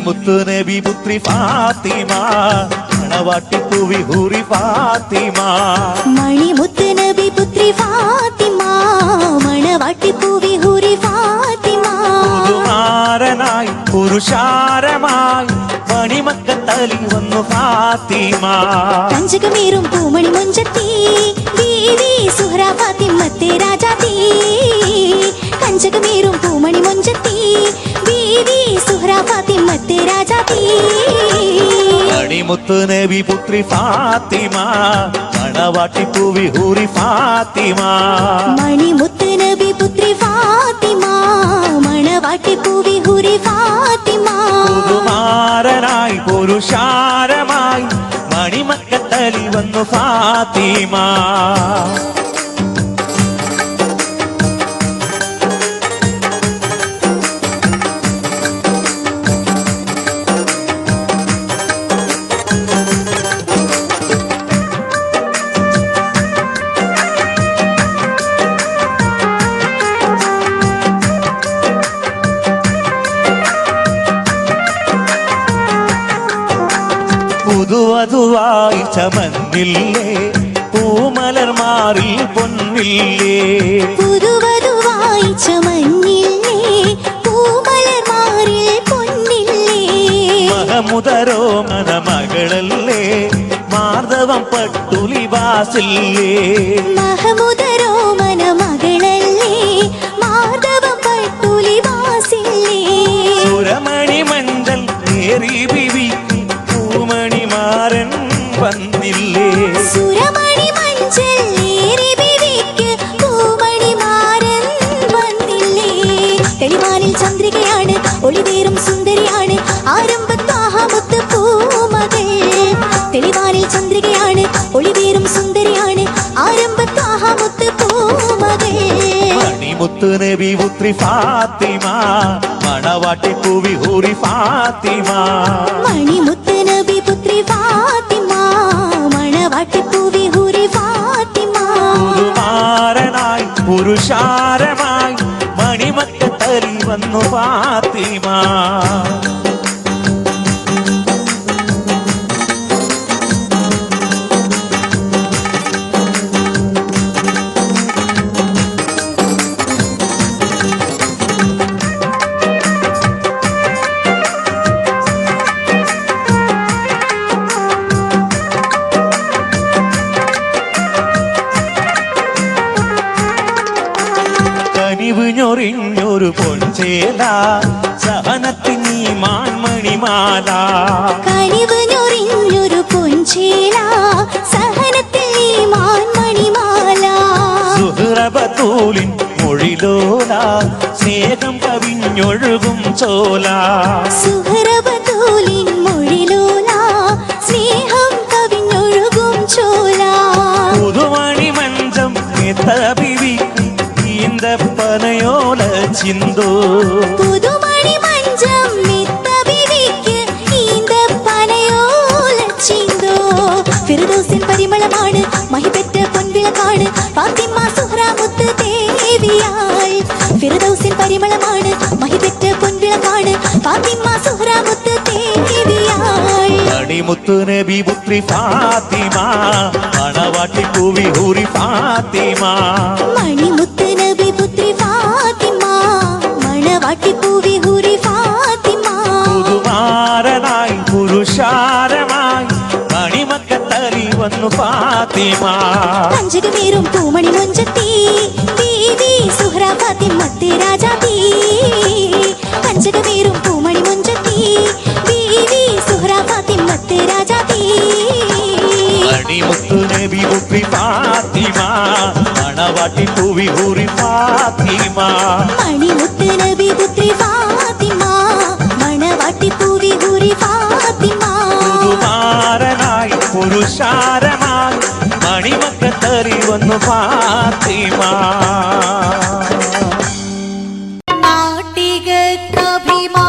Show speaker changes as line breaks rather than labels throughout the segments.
മുത്തുനബി പുത്രി ഫാത്തിമ മണവാട്ടിപ്പൂവി ഹൂറി ഫാത്തിമ
മണിമുത്തുനബി പുത്രി ഫാത്തിമ മണവാട്ടിപ്പൂവി ഹൂറി ഫാത്തിമ
പുതുമാരനായി പുരുഷാരമായി മണിമക്കത്തലി വന്നു ഫാത്തിമ
പഞ്ചകമേറും പൂമണി മുഞ്ചത്തി ബീവി സുഹ്റ ഫാത്തിമത്തെ രാജാത്തി പഞ്ചകമേറും പൂമണി മുഞ്ചത്തി ബീവി സുഹ്റ ഫാത്തിമത്തെ രാജാത്തി
മണിമുത്തുനബി പുത്രി ഫാത്തിമ മണവാട്ടിപ്പൂവി ഹൂറി ഫാത്തിമ
മണിമുത്തുനബി പുത്രി ഫാത്തിമ മണവാട്ടിപ്പൂവി ഹൂറി ഫാത്തിമ
പുതുമാരനായി പുരുഷാരമായി മണിമക്കത്തലി വന്നു ഫാത്തിമ പുതുവധുവായി ചമന്നില്ലേ പൂമലർമാറിൽ പൊന്നില്ലേ
പുതുവധുവായി ചമന്നില്ലേ പൂമലർമാറിൽ പൊന്നില്ലേ
മഹമുദരോ മനമകളല്ലേ മാർദവം പട്ടുലിവാസില്ലേ
മഹമുദരോ മനമകളല്ലേ മാർദവം പട്ടുലിവാസില്ലേ
സുരമണി മണ്ടൽ നേറി ബിവി പൂമണിമാരൻ വന്നില്ലേ
സുരമണി മഞ്ചേരി ബിവിക്ക് പൂമണിമാരൻ വന്നില്ലേ തെളിവാനിൽ ചന്ദ്രികയാണ് ഒളിവേറും സുന്ദരിയാണ് ആരംഭത്താഹമുത്ത് പൂമകൾ തെളിവാനിൽ ചന്ദ്രികയാണ് ഒളിവേറും സുന്ദരിയാണ് ആരംഭത്താഹമുത്ത് പൂമകൾ
മണിമുത്തുനബി പുത്രി ഫാത്തിമ മണവാട്ടിപ്പൂവി ഹൂറി ഫാത്തിമ
മണിമുത്തുനബി പുത്രി ഫാത്തിമ മണവാട്ടിപ്പൂവി ഹൂറി ഫാത്തിമ
പുതുമാരനായി പുരുഷാരമായി മണിമക്കത്തലി വന്നു ഫാത്തിമ കനിവിഞ്ഞൊറിഞ്ഞൊരു പൊൻചേല സഹനത്തിനീ മാൻമണിമാല
കനിവിഞ്ഞൊറിഞ്ഞൊരു പൊൻചേല സഹനത്തിൽ മാൻമണിമാല
സുഹ്റബത്തൂലിൻ മൊഴിലോല സ്നേഹം കവിഞ്ഞൊഴുകും ചോല
സുഹ്റബത്തൂലിൻ മൊഴിലോല സ്നേഹം കവിഞ്ഞൊഴുകും ചോല
പുതുമണി മഞ്ചം ബിവി പനയോല ചിന്തോ
പുതുമണി മഞ്ചം ബിവിക്ക് പനയോല ചിന്തോ ഫിർദൗസിൻ പരിമളമാണ് മഹിപെറ്റ പൊൻവിളക്കാണ് ഫാത്തിമ സുഹ്റ മുത്ത് ദേവിയാൾ ഫിർദൗസിൻ പരിമളമാണ് മഹിപെറ്റ പൊൻവിളക്കാണ് ഫാത്തിമ സുഹ്റ മുത്ത് ദേവിയാൾ
മണിമുത്ത് നബി പുത്രി ഫാത്തിമ മണവാട്ടി പൂവി ഹൂറി ഫാത്തിമ
മണിമുത്ത് നബി പുത്രി ഫാത്തിമ മണവാട്ടി പൂവി ഹൂറി ഫാത്തിമ
പുതുമാരനായി പുരുഷാരമായി മണിമക്കത്തറി വന്നു ഫാത്തിമ
പഞ്ചകമേറും പൂമണി മൊഞ്ചത്തി ബീവി സുഹ്റ ഫാത്തിമത്ത് രാജാത്തി പഞ്ചകമേറും പൂമണി മൊഞ്ചത്തി ബീവി സുഹ്റ ഫാത്തിമത്ത് രാജാത്തി
മണിമുത്ത് നബി പുത്രി ഫാത്തിമ മണവാട്ടി പൂവി ഹൂറി ഫാത്തിമ
മണിമുത്ത് നബി പുത്രി ഫാത്തിമ മണവാട്ടി പൂവി ഹൂറി ഫാത്തിമ
പുതുമാരനായി പുരുഷാരമായി മണിമക്കത്തറി വന്നു ഫാത്തിമ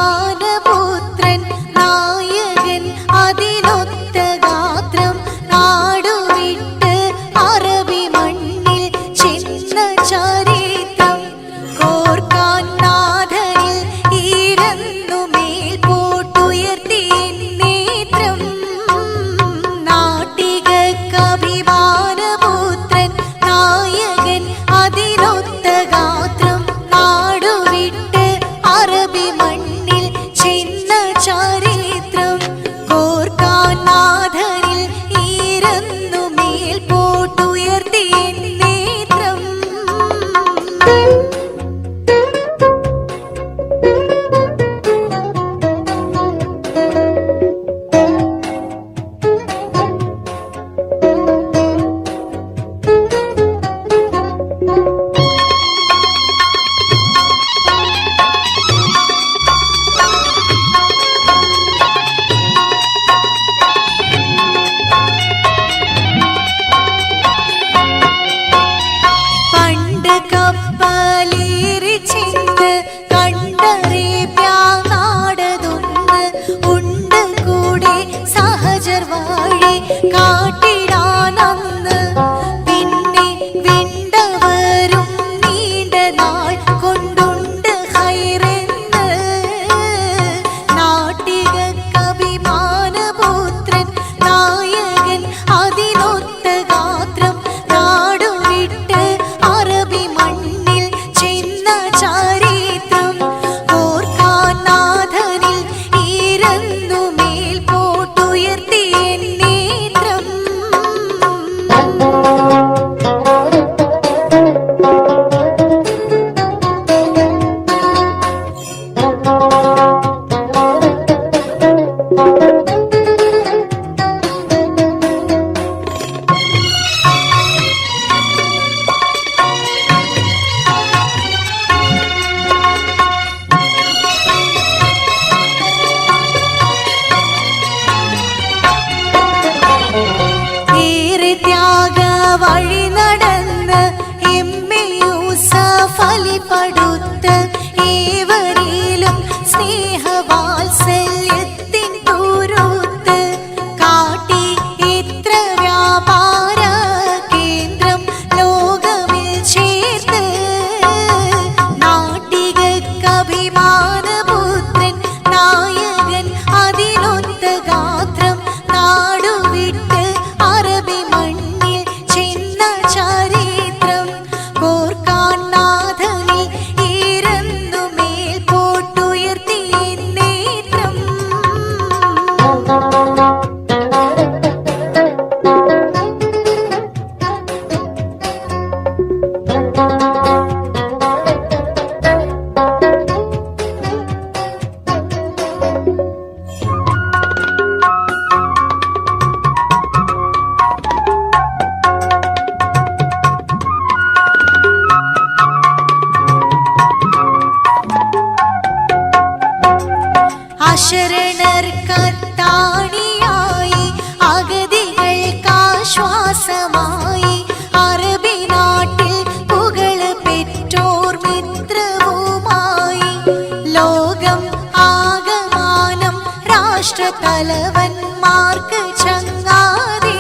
നാട്ടികക്കഭിമാനപുത്രൻ നായകൻ അതിനൊത്ത ഗാത്രം നാടുവിട്ട് അറബി മണ്ണിൽ ചെന്ന ചരിത്രം കോർക്കാൻ നാഥനിൽ ഈരന്നു മേൽപോട്ടുയർത്തി നേത്രം നാട്ടികക്കഭിമാനപുത്രൻ നായകൻ അതിനൊത്ത ഗാത്രം നാടുവിട്ട് അറബി മണ്ണിൽ ചെന്ന ചരിത്രം കോർക്കാൻ നാഥനിൽ ഈരന്നു മേൽപോട്ടുയർത്തി നേത്രം പണ്ട് കപ്പലേറി ചെന്ന് കണ്ടറിയാനാടതൊന്ന് ഉണ്ട് കൂടെ സഹജർ വാഴി കാട്ടിടാനന്ന് പിന്നെ വിണ്ടവരും നീണ്ട നാൾ കൊണ്ടുണ്ട് ഹൈറെന്ന് നാട്ടികക്കഭിമാനപുത്രൻ നായകൻ അതിനൊത്ത ഗാത്രം നാടുവിട്ട് അറബി മണ്ണിൽ ചെന്ന ചരിത്രം ഓർക്കാൻ നാഥനിൽ ഈരന്നു മേൽപോട്ടുയർത്തി നേത്രം ഏറെ ത്യാഗ വഴി നടന്ന് യൂസഫലി പടുത്ത് ഏവരിലും സ്നേഹവാത്സല്യത്തിൻ തുരുത്ത് കാട്ടി എത്ര വ്യാപാര കേന്ദ്രം ലോകമിൽ ചേർത്ത് നാട്ടികക്കഭിമാനപുത്രൻ നായകൻ അതിനൊത്ത ഗാത്രം നാടുവിട്ട് അറബി മണ്ണിൽ ചെന്ന ചരിത്രം കോർക്കാൻ നാഥനിൽ ഈരന്നു മേൽപോട്ടുയർത്തി നേത്രം അശരണർക്കത്താണിയായി അഗതികൾക്കാശ്വാസമായി അറബി നാട്ടിൽ പുകള് പെറ്റോർ മിത്രവുമായി ലോകം ആകമാനം രാഷ്ട്രതലവന്മാർക്ക് ചങ്ങാതി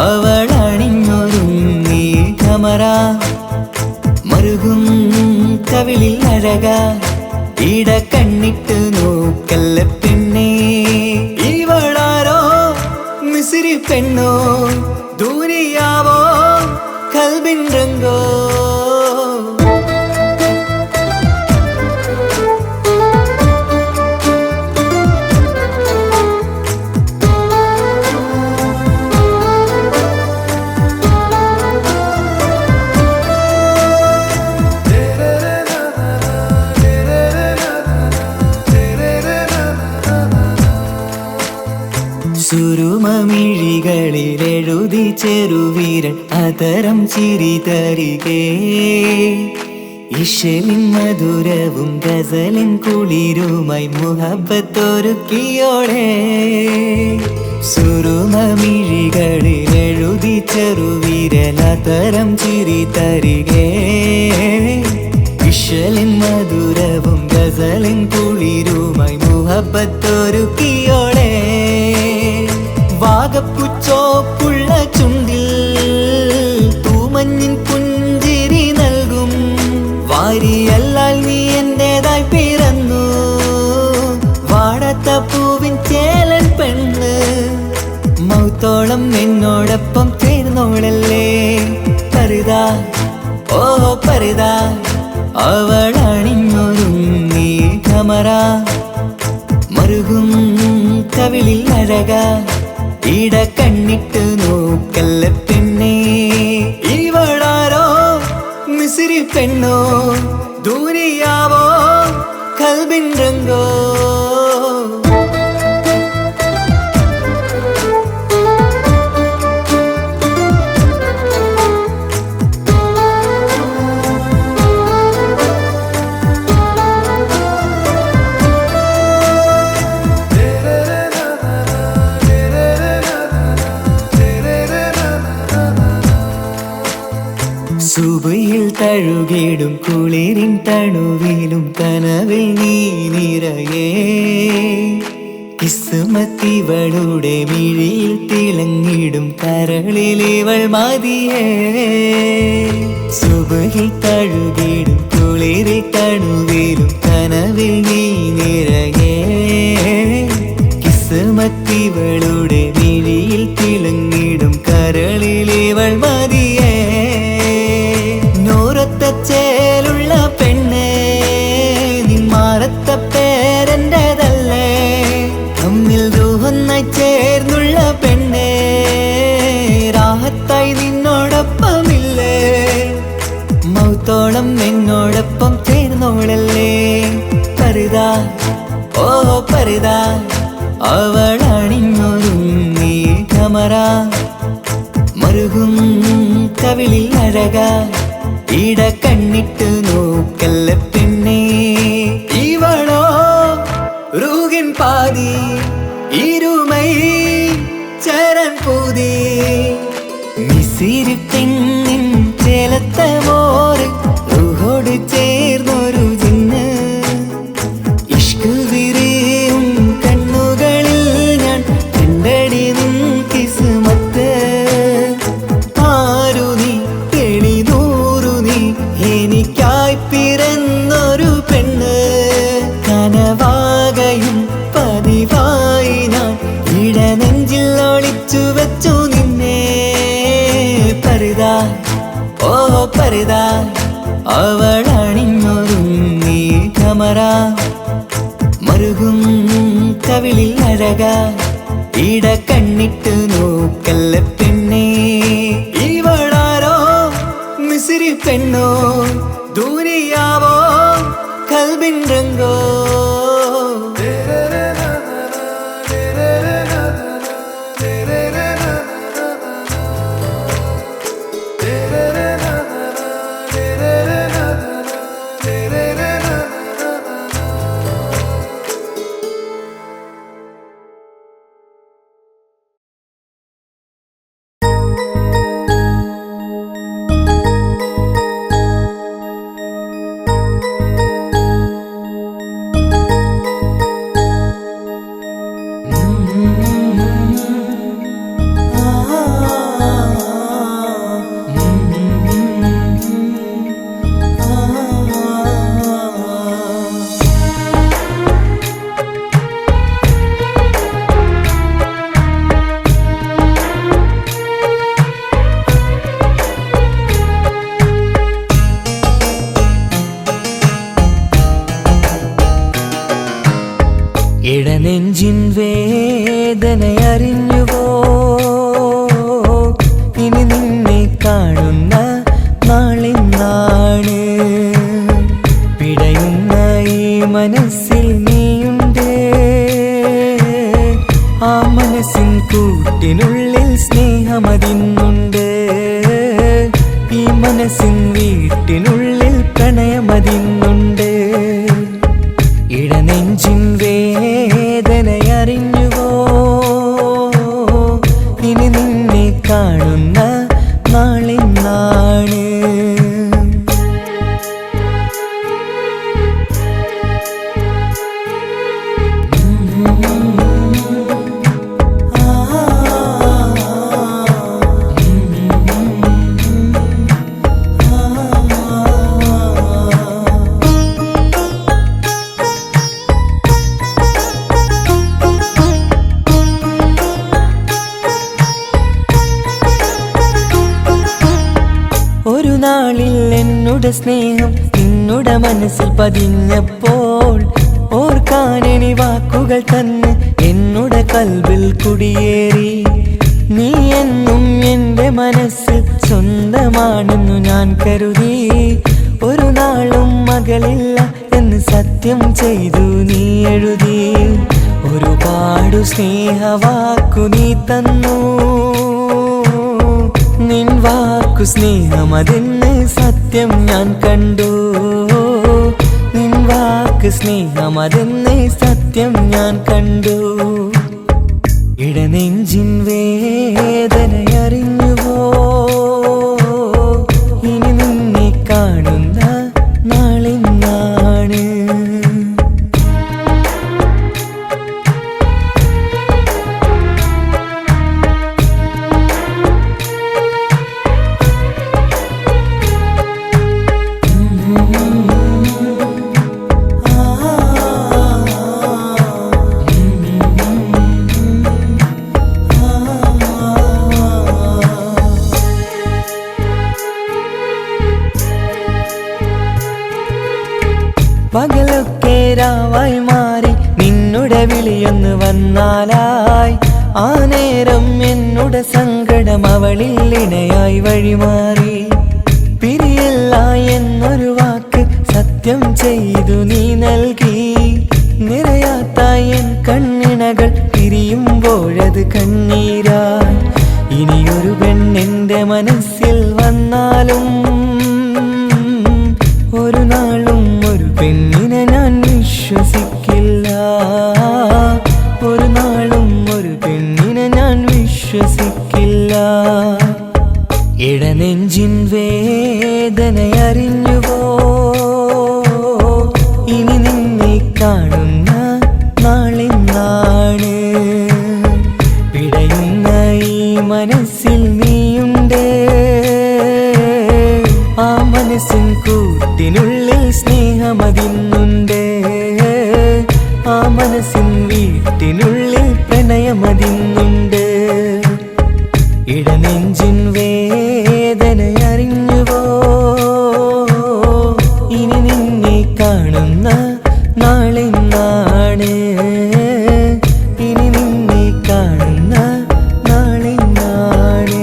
അവളണിഞ്ഞൊരുങ്ങി കമറ മറുകും കവിളിൽ അഴക ഇട കണ്ണിട്ട് നോക്കല്ല പെണ്ണേ ഇവളാരോ മിസിരി പെണ്ണോ ദൂരിയാവോ കൽബിൻ രംഗോ സുരുമമിഴികളിലെഴുതി ചെറുവീരൻ അതരം ചിരി തരികേ ഇശലിൻ മധുരവും ഗസലിൻ കുളിരുമായി മുഹബത്തൊരുക്കിയോളെ സുരുമമിഴികളിലെഴുതി ചെറുവീരൻ അതരം ചിരി തരികേ ഇശലിൻ മധുരവും ഗസലിൻ കുളിരുമായി മുഹബത്തൊരുക്കിയോളെ വാഗപ്പുച്ചോപ്പുള്ള ചുണ്ടിൽ തൂമഞ്ഞിൻ പുഞ്ചിരി നൽകും വാരിയല്ലാൽ നീ എന്റേതായി പിറന്നു വാടാത്ത പൂവിൻ ചേലൻ പെണ്ണ് മൗത്തോളം എന്നോടൊപ്പം ചേർന്നോളല്ലേ പരിതാ ഓ പരിതാ അവളണിഞ്ഞൊരുങ്ങി കമറ മറുകും കവിളിൽ അഴക ഇട കണ്ണിട്ട് നോക്കല്ല പെണ്ണേ ഇവളാരോ മിസിരി പെണ്ണോ ദൂരിയാവോ കൽബിൻ രംഗോ സുബയിൽ തഴുകിടും കുളിരിൻ തണുവിലും കനവിൽ നീ നിറയേ കിസ്മത്തിവളുടെ മിഴിയിൽ തിളങ്ങിടും കരളിലിവൾ മതിയേ സുബയിൽ തഴുകിടും കുളിരിൽ തണുവിലും കനവിൽ നീ നിറയേ കിസ്മത്തിവളുടെ മിഴിയിൽ തിളങ്ങിടും കരളിലിവൾ മതിയേ ചേലുള്ള പെണ്ണേ നിന്മാറത്ത പേരെൻ്റെതല്ലേ തമ്മിൽ ദൂഹൊന്നായി ചേർന്നുള്ള പെണ്ണേ രാഹത്തായി നിന്നോടൊപ്പമില്ലേ മൗത്തോളം എന്നോടൊപ്പം ചേർന്നോളല്ലേ പരിതാ ഓ പരിതാ അവളണിഞ്ഞൊരുങ്ങി കമറ മറുകും കവിളിൽ അഴക ഇട കണ്ണിട്ട് നോക്കല്ല പെണ്ണേ ഇവളോ റൂഹിൻ പാതി ഇരുമൈ ചരൻ പൂതി മിസിരി പെണ്ണിൻ ചേലത്ത മോറ് റൂഹോട് ചേർന്നൊരു ജിന്ന് ഇഷ്ക് വിരിയും കണ്ണുകളിൽ ഞാൻ കണ്ടടി നിൻ കിസ്മത്ത് ആരു നീ എനിക്കായി പിറന്നൊരു പെണ്ണ് കനവാകയും പതിവായി ഞാൻ ഇടനെഞ്ചിൽ ഒളിച്ചു വെച്ചു നിന്നെ പരിതാ ഓ പരിതാ അവളണിഞ്ഞൊരുങ്ങി കമറ മറുകും കവിളിൽ അഴക ഇട കണ്ണിട്ട് നോക്കല്ല പെണ്ണേ ഇവളാരോ മിസിരി പെണ്ണോ ദൂരിയാവോ കൽബിൻ രംഗോ ഇടനെഞ്ചിൻ വേദനയറിഞ്ഞുവോ ഇനി നിന്നെ കാണുന്ന നാളിന്നാണ് പിടയുന്ന ഈ മനസ്സിൽ നീയുണ്ട് ആ മനസ്സിൻ കൂട്ടിനുള്ളിൽ സ്നേഹമതിന്നുണ്ട് ഈ മനസ്സിൻ വീട്ടിനുള്ളിൽ പ്രണയമതിന്നുണ്ട് ഇടനെഞ്ചിൻ വേദനയറിഞ്ഞുവോ ഇനി നിന്നെ കാണുന്ന നാളിന്നാണ് ഒരു നാളിൽ എന്നുടെ സ്നേഹം നിന്നുടെ മനസ്സിൽ പതിഞ്ഞപ്പോൾ ഓർക്കാനെനി വാക്കുകൾ തന്ന് എന്നുടെ കൽബിൽ കുടിയേറി നീ എന്നും എൻ്റെ മനസ്സിൽ സ്വന്തമാണെന്നു ഞാൻ കരുതി ഒരു നാളും മകളില്ല എന്ന് സത്യം ചെയ്തു നീ എഴുതി ഒരുപാടു സ്നേഹവാക്കു നീ തന്നു നിൻ വാക്കു സ്നേഹമതെന്ന് സത്യം ഞാൻ കണ്ടു നിൻ വാക്ക് സ്നേഹമതെന്ന് സത്യം ഞാൻ കണ്ടു ഇടനെഞ്ചിൻ വേദനയറിഞ്ഞുവോ ഇനി നിന്നെ കാണുന്ന നാളിന്നാണ് പകലൊക്കെ രാവായി മാറി നിന്നുടെ വിളിയൊന്ന് വന്നാലായി ആ നേരം എന്നുടെ സങ്കടം അവളിൽ ഇണയായി വഴിമാറി പിരിയല്ല എന്നൊരു വാക്ക് സത്യം ചെയ്തു നീ നൽകി നിറയാത്ത എൻ കണ്ണിണകൾ പിരിയുമ്പോഴത് കണ്ണീരായി ഇനിയൊരു പെണ്ണെന്റെ മനസ്സിൽ വന്നാലും ഒരു നാളും ഒരു പെണ്ണിനെ ഞാൻ വിശ്വസിക്കില്ല ഒരു നാളും ഒരു പെണ്ണിനെ ഞാൻ വിശ്വസിക്കില്ല ഇടനെഞ്ചിൻ വേദനയറിഞ്ഞുവോ ഇനി നിന്നെ കാണുന്ന നാളിന്നാണ് പിടയുന്ന ഈ മനസ്സിൽ നീയുണ്ട് ആ മനസ്സിൻ കൂട്ടിനുള്ളിൽ സ്നേഹമതിന്നുണ്ട് ആ മനസ്സിൻ വീട്ടിനുള്ളിൽ പ്രണയമതിന്നുണ്ട് ഇടനെഞ്ചിൻ വേദനയറിഞ്ഞുവോ ഇനി നിന്നെ കാണുന്ന നാളിന്നാണ് ഇനി നിന്നെ കാണുന്ന നാളിന്നാണ്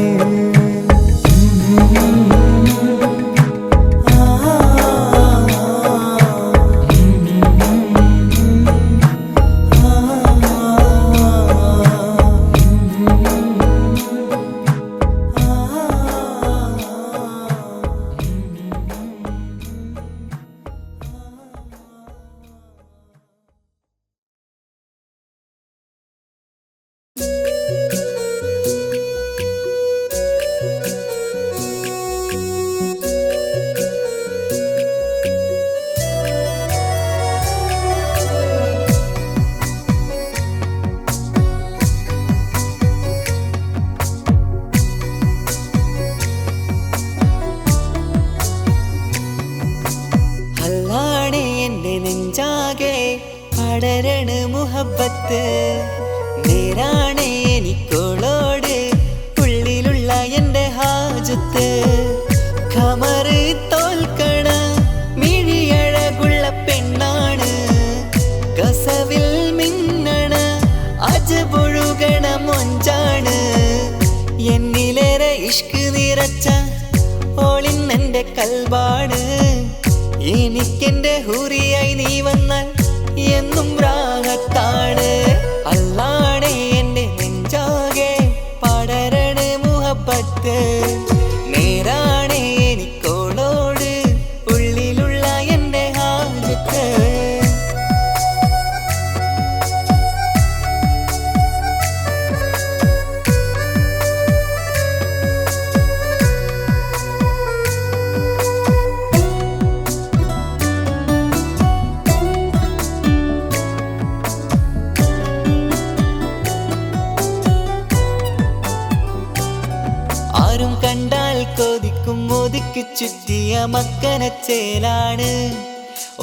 പടരണ മുഹബത്ത് നേരാണ് എനിക്കോളോട് ഉള്ളിലുള്ള എൻ്റെ ഹാജത്ത് ഖമറ് തോൽക്കണ മിഴിയഴകുള്ള പെണ്ണാണ് കസവിൽ മിന്നണ നിറച്ച ഓളിന്നെന്റെ കൽബാണ് എനിക്കെന്റെ ഹൂറിയായി നീ വന്നാൽ എന്നും രാഗത്താണ് അല്ലാണേ എന്റെ നെഞ്ചാകെ പടരണ മുഹബത്ത് നേരാണേ എനിക്കോളോട് ഉള്ളിലുള്ള എന്റെ ഹാജത്ത് ആരും കണ്ടാൽ കൊതിക്കും ഒതുക്കി ചുറ്റിയ മക്കനച്ചേലാണ്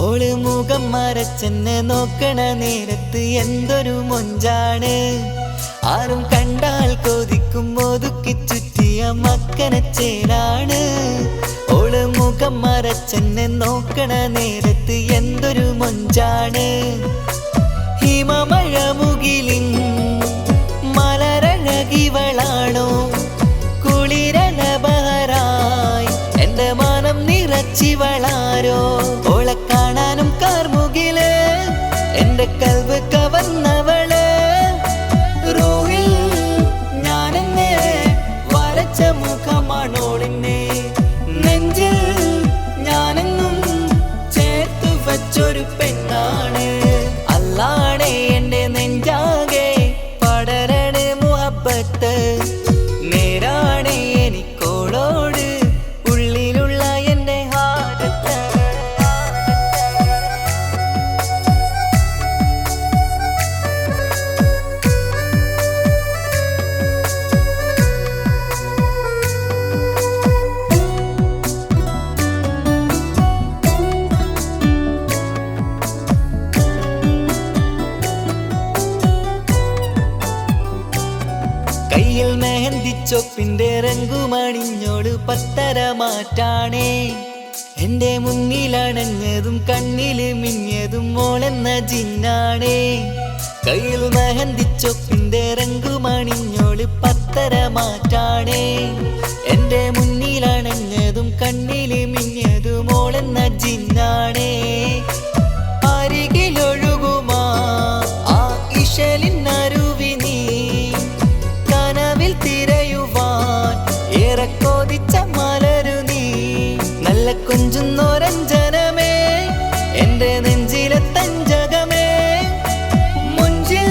ഓള് മുഖം മറച്ചെന്നെ നോക്കണ നേരത്ത് എന്തൊരു മൊഞ്ചാണ് ആരും കണ്ടാൽ കൊതിക്കും ഒതുക്കി ചുറ്റിയ മക്കനച്ചേലാണ് ഓള് മുഖം മറച്ചെന്നെ നോക്കണ നേരത്ത് എന്തൊരു മൊഞ്ചാണ് ഹിമമഴ മുകിലിൻ മലരഴകിവളാണോ കുളിരലബഹരായി എന്റെ മാനം നിറച്ചിവളാരോ ഓളെ കാണാനും കാർമുകില് എന്റെ കൽവ് കവർന്നവള് റൂഹിൽ ഞാനെന്നെ വരച്ച മുഖമാണോളിന്നെ നെഞ്ചിൽ ഞാനെന്നും ചേർത്തു വച്ചൊരു പെണ്ണാണ് അല്ലാണേ എന്റെ നെഞ്ചാകെ പടരണ മുഹബത്ത് നേരാണേ എനിക്കോളോട് ഉള്ളിലുള്ള എന്റെ ഹാജത്ത് കയ്യിൽ മെഹന്തിച്ചൊപ്പിന്റെ രംഗുമണിഞ്ഞോട് പത്തര മാറ്റാണേ എന്റെ മുന്നിലണഞ്ഞതും കണ്ണില് മിഞ്ഞതും മോളെന്ന ജിന്നാണേ കയ്യിൽ മെഹന്തിച്ചൊപ്പിന്റെ രംഗുമണിഞ്ഞോട് പത്തര മാറ്റാണേ എന്റെ മുന്നിലണഞ്ഞതും കണ്ണില് മിഞ്ഞതും മോളെന്ന ജിന്നാണേ അരികിലൊഴുകുമാ ആ ഇശലിനരുവി നീ കനവിൽ തിരയുവാൻ ഏറെ കൊതിച്ച മലരു നീ നല്ല കുഞ്ചുന്നോരഞ്ജനമേ എന്റെ നെഞ്ചിലെ തഞ്ചകമേ മുഞ്ചിൽ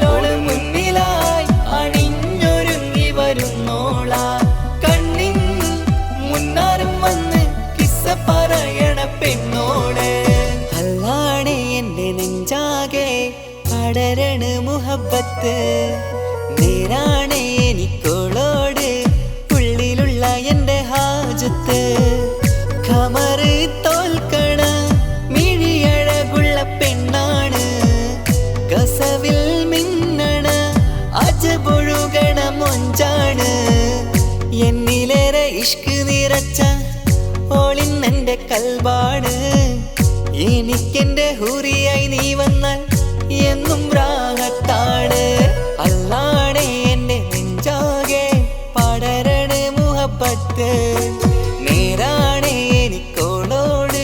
ഓള് മുന്നിലായി അണിഞ്ഞൊരുങ്ങി വരുന്നോള കണ്ണിൻ മുന്നാരും വന്ന് കിസ്സ പറയണ പെണ്ണോട് അല്ലാണേ എന്റെ നെഞ്ചാകെ പടരണ മുഹബത്ത് നേരാണേ എനിക്കോളോട് ഉള്ളിലുള്ള എന്റെ ഹാജത്ത് ഖമറ് തോൽക്കണ മിഴിയഴകുള്ള പെണ്ണാണ് കസവിൽ മിന്നണ അജബൊഴുകണ മൊഞ്ചാണ് എന്നിലേറെ ഇഷ്ക് നിറച്ച ഓളിന്നെന്റെ കൽബാണ് എനിക്കെന്റെ ഹൂറിയായി നീ വന്നാൽ എന്നും രാഗത്താണ് അല്ലാണേ എന്റെ നെഞ്ചാകെ പടരണ മുഹബത്ത് നേരാണേ എനിക്കോളോട്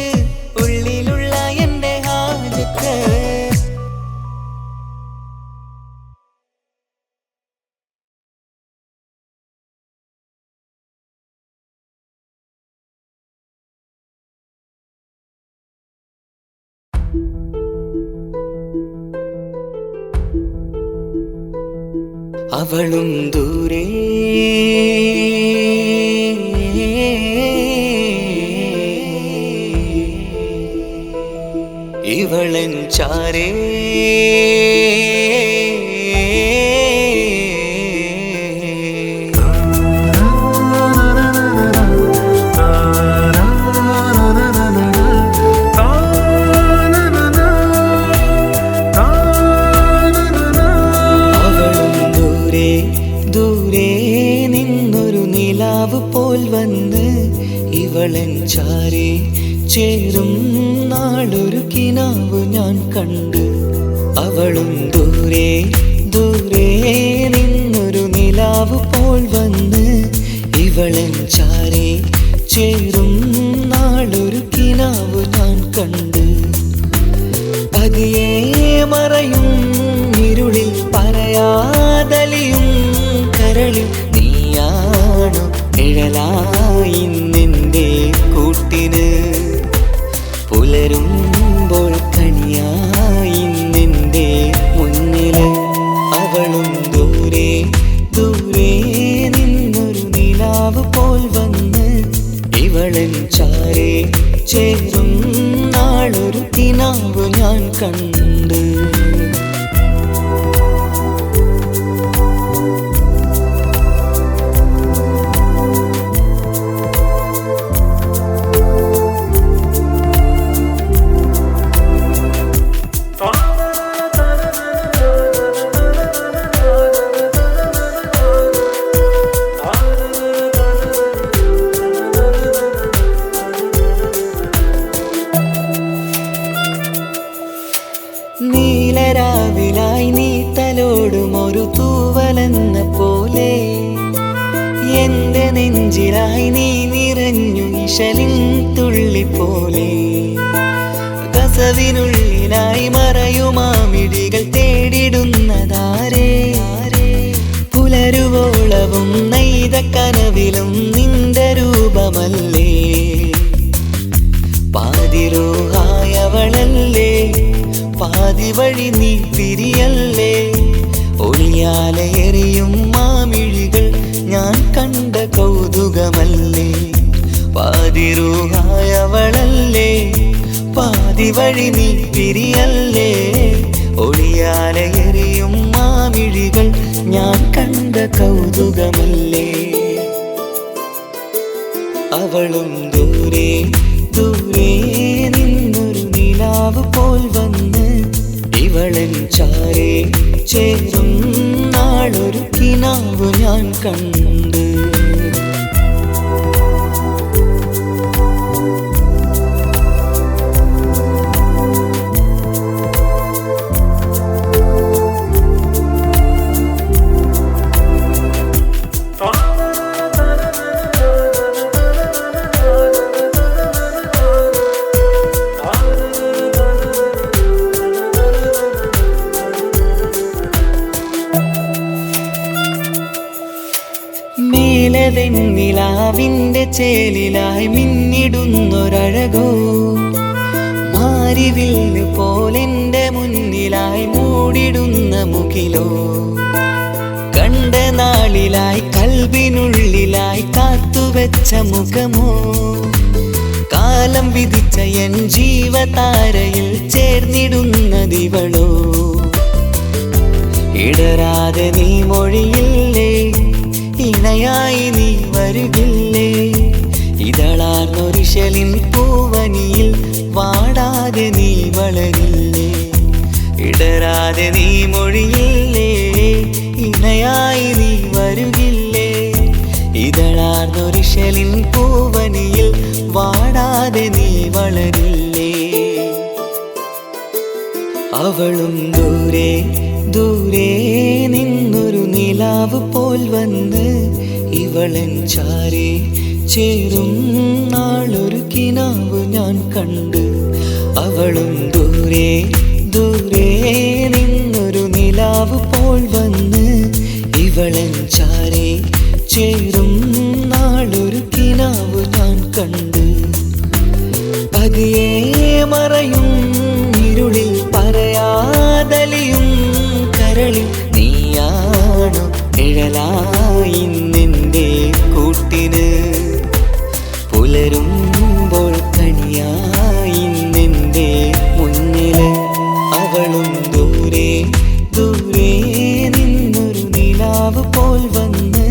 ഉള്ളിലുള്ള എന്റെ ഹാജത്ത് അവളും ദൂരെ ഇവളൻ ചാരേ പോൽ വന്ന് ഇവളൻ ചാരേ ചേരും നാളൊരു കിനാവ് ഞാൻ കണ്ട് അവളും ദൂരെ ദൂരെ നിന്നൊരു നിലാവ് പോൽ വന്ന് ഇവ ഇവളൻ ചാരേ ചേരും നാളൊരു കിനാവ് ഞാൻ കണ്ട്. പതിയെ മറയും ഇരുളിൽ പറയാതലിയും കരളിൽ നീയാണു നിഴലായി നിന്റെ കൂട്ടിന്. പുലരുമ്പോൾ കണിയായി നിന്റെ മുന്നില്. അവളും ദൂരെ ദൂരെ നിന്നൊരു നിലാവ് പോൽ വന്ന് ഇവളൻ ചാരേ ചേരും നാളൊരു കിനാവ് ഞാൻ കണ്ട്. നീലരാവിലായി നീ തലോടും ഒരു തൂവലെന്ന പോലെ എന്റെ നെഞ്ചിലായി നീ നിറഞ്ഞു ഇശലിൻ തുള്ളി പോലെ. കസവിനുള്ളിലായി മറയുമാമിടികൾ തേടിടുന്നതാരേ. പുലരുവോളവും നെയ്ത കനവിലും നിന്റെ രൂപമല്ലേ. പാതിരോഹായവളല്ലേ പാതി വഴി നീ തിരിയല്ലേ. ഒളിയാലെ എറിയും മാമിഴികൾ ഞാൻ കണ്ട കൗതുകമല്ലേ. പാതിരൂഹായവളല്ലേ പാതി വഴി നീ തിരിയല്ലേ. ഒളിയാലെ എറിയും മാമിഴികൾ ഞാൻ കണ്ട കൗതുകമല്ലേ. അവളും ദൂരെ ദൂരെ നിന്നൊരു നിലാവ് പോൽ വന്ന് ഇവളൻ ചാരേ ചേരും നാളൊരു കിനാവ് ഞാൻ കണ്ട്. മേലതെന്നിലാവിന്റെ ചേലിലായി മിന്നിടുന്നൊരഴകോ. മാരിവില്ല് പോലെന്റെ മുന്നിലായി മൂടിടുന്ന മുകിലോ. കണ്ട നാളിലായി കൽബിനുള്ളിലായി കാത്തുവെച്ച മുഖമോ. കാലം വിധിച്ച എൻ ജീവതാരയിൽ ചേർന്നിടുന്നതിവളോ. ഇടരാതെ നീ മൊഴിയില്ലേ ഇണയായി നീ വരുകില്ലേ. ഇതളാർന്നൊരിശലിൻ പൂവനിയിൽ വാടാതെ നീ വളരില്ലേ. ഇടരാതെ നീ മൊഴിയില്ലേ ഇണയായി നീ വരുകില്ലേ. ഇതളാർന്നൊരിശലിൻ പൂവനിയിൽ വാടാതെ നീ വളരില്ലേ. അവളും ദൂരെ ദൂരെ നിന്നൊരു നിലാവ് പോൽ വന്ന് ഇവളൻ ചാരേ ചേരും നാളൊരു കിനാവ് ഞാൻ കണ്ട്. അവളും ദൂരെ ദൂരെ നിന്നൊരു നിലാവ് പോൽ വന്ന് ഇവളൻ ചാരേ ചേരും നാളൊരു കിനാവ് ഞാൻ കണ്ട്. പതിയെ മറയും ഇരുളിൽ പറയാതലിയും കരളിൽ നീയാണു നിഴലായി നിന്റെ കൂട്ടിന്. പുലരുമ്പോൾ കണിയായി നിന്റെ മുന്നില്. അവളും ദൂരെ ദൂരെ നിന്നൊരു നിലാവ് പോൽ വന്ന്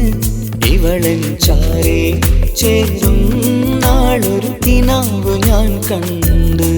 ഇവളൻ ചാരേ ചേരും നാളൊരു കിനാവ് ഞാൻ കണ്ട്.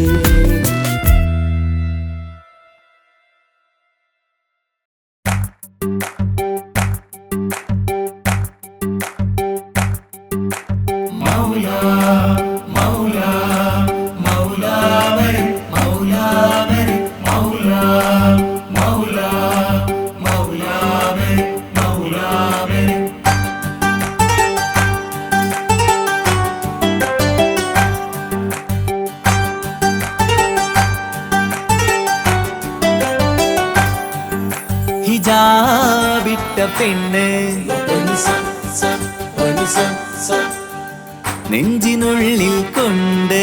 ഹിജാബിട്ട പെണ്ണ് നെഞ്ചിനുള്ളിൽ കൊണ്ട്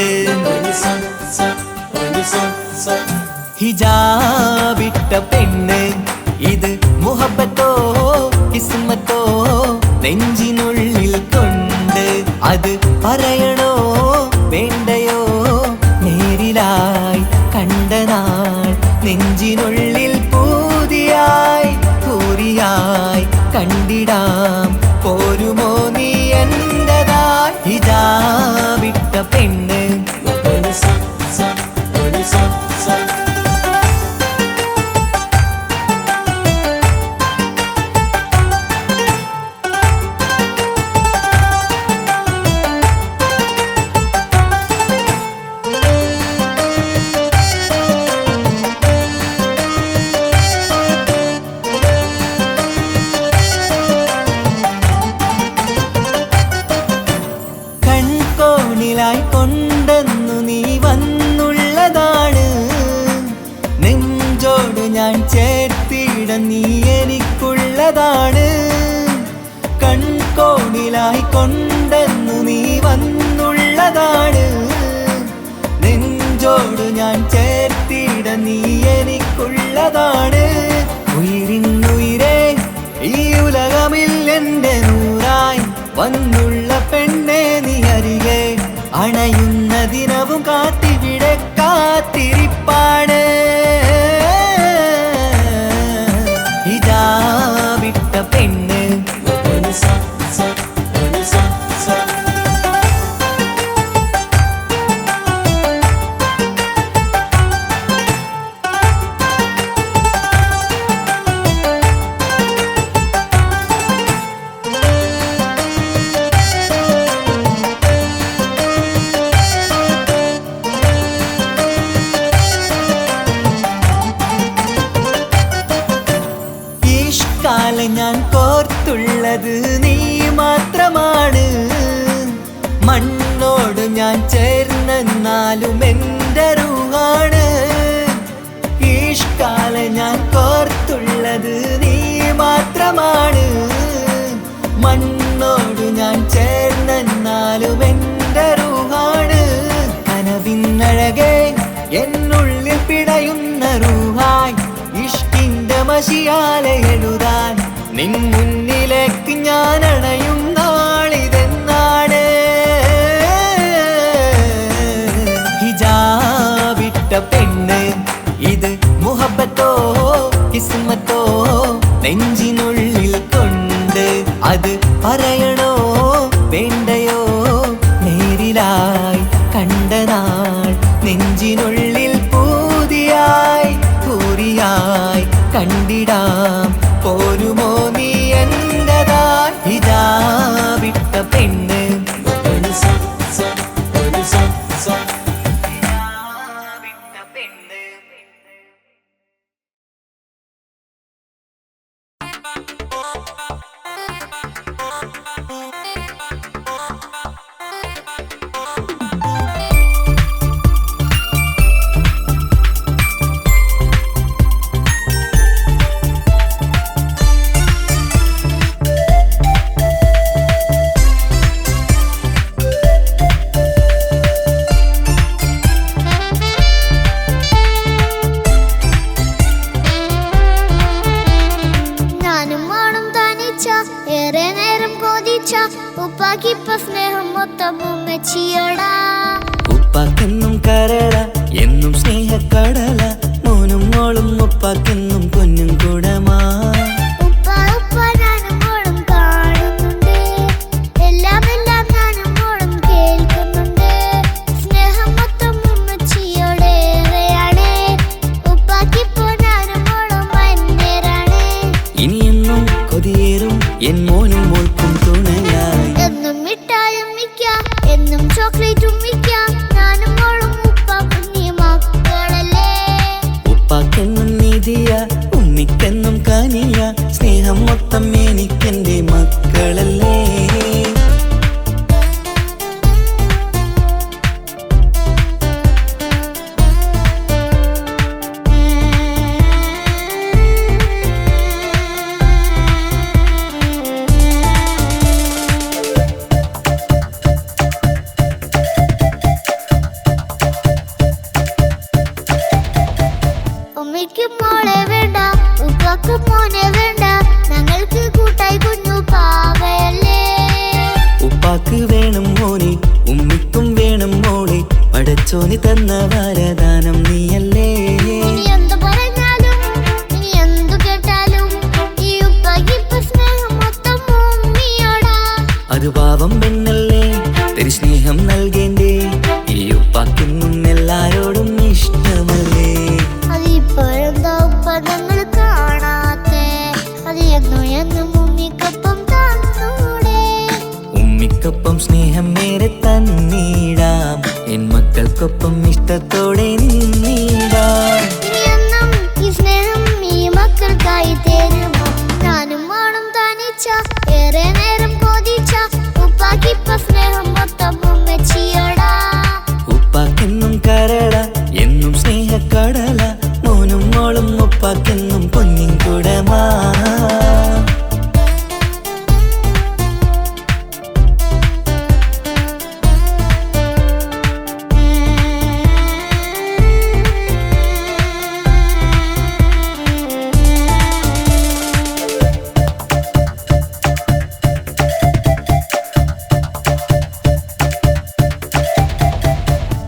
ഹിജാബിട്ട പെണ്ണ് ഇത് മുഹബത്തോ കിസ്മത്തോ നെഞ്ചിനുള്ളിൽ കൊണ്ട് അത് പറയണോ വേണ്ടയോ നേരിലായി കണ്ട നാൾ നെഞ്ചിനുള്ളിൽ പൂതിയായി പൂരിയായി കണ്ടിടാം പോരുമോ നീ എന്റതായി ഹിജാബിട്ട പെണ്ണ് കൺകോണിലായി കൊണ്ടെന്നു നീ വന്നുള്ളതാണ് നെഞ്ചോട് ഞാൻ ചേർത്തിട നീ എനിക്കുള്ളതാണ് കൺകോണിലായി കൊണ്ടെന്നു നീ വന്നുള്ളതാണ് നെഞ്ചോട് ഞാൻ ചേർത്തിട നീ എനിക്കുള്ളതാണ് ഉയിരിന്നുയിരേ ഈ ഉലകമിൽ എന്റെ നൂറായി വന്നുള്ള പെണ്ണെ നീ അരികെ അണയുന്ന ദിനവും കാത്തിവിടെ കാത്തിരിപ്പാണ് ഹിജാബിട്ട പെണ്ണ് കാലം ഞാൻ കോർത്തുള്ളത് നീ മാത്രമാണ് മണ്ണോട് ഞാൻ ചേർന്നെന്നാലും എൻ്റെ റൂഹാണ് ഈഷ്കാലം ഞാൻ കോർത്തുള്ളത് നീ മാത്രമാണ് മണ്ണോട് ഞാൻ ചേർന്നെന്നാലും എൻ്റെ റൂഹാണ് കനവിന്നഴകെ എന്നുള്ളിൽ പിടയുന്ന റൂഹായി ഇഷ്കിന്റെ മഷിയാലെ എഴുതാൻ നിൻ മുന്നിലേക്ക് ഞാൻ അണയും നാളിതെന്നാണ് ഹിജാബിട്ട പെണ്ണ് ഇത് മുഹബത്തോ കിസ്മത്തോ നെഞ്ചിനുള്ളിൽ കൊണ്ട് അത് പറയണോ വേണ്ടയോ നേരിലായി കണ്ട നാൾ നെഞ്ചിനുള്ളിൽ പൂതിയായി പൂരിയായി കണ്ടിടാം പോരുമോ നീ എന്റതായി ഹിജാബിട്ട പെണ്ണ് ഉപ്പാക്കെന്നും കരള എന്നും സ്നേഹക്കടല മോനും മോളും ഉപ്പാക്കെന്നും പൊന്നും കുടമാ ഇനിയെന്നും കൊതിയേറും എൻ മോനും മോൾക്കും തുണയായി
എന്നും മിഠായും മിക്കാം എന്നും ചോക്ലേറ്റും മിക്കാം ഞാനും മോളും ഉപ്പാക്കും
ഉമ്മയ്ക്ക് മോളെ വേണ്ട, ഉപ്പാക്ക് മോനെ വേണ്ട, ഞങ്ങൾക്ക് കൂട്ടായി കുഞ്ഞു പാവയല്ലേ.
ഉപ്പാക്ക് വേണം മോനെ, ഉമ്മിക്കും വേണം മോളെ, പടച്ചോന് തന്ന വരദാനം നീയല്ലേ.
ഇനി എന്തു പറഞ്ഞാലും ഇനി എന്തു കേട്ടാലും ഈ ഉപ്പാക്ക് ഇപ്പൊ സ്നേഹം മൊത്തം ഉമ്മിയോടാ.
അത് പാവം പെണ്ണല്ലേ, തരി സ്നേഹം നൽകേണ്ടേ, ഈ ഉപ്പാക്കിന്നും എല്ലാരോടും ഇഷ്ടമല്ലേ.
അത് ഇപ്പോഴെന്താ ഉപ്പ ഞങ്ങൾ കാണാത്തെ, അത് എന്നും എന്നും ഉമ്മിക്കൊപ്പം തന്നൂടെ.
ഉമ്മിക്കൊപ്പം സ്നേഹം മേരെ തന്നീടാം, എൻ മക്കൾക്കൊപ്പം ഇഷ്ടത്തോടെ നിന്നീടാം.
ഇനിയെന്നും ഈ സ്നേഹം ഈ മക്കൾക്കായി തരുമോ? ഞാനും വേണം തനിച്ച ഏറെ നേരം കൊതിച്ച ഉപ്പാക്കിപ്പ സ്നേഹം മൊത്തം ഉമ്മച്ചിയോടാ.
ഉപ്പാക്കെന്നും കരള എന്നും സ്നേഹക്കടല, മോനും മോളും ഉപ്പാക്കെന്നും പൊന്നിൻ കുടമാ.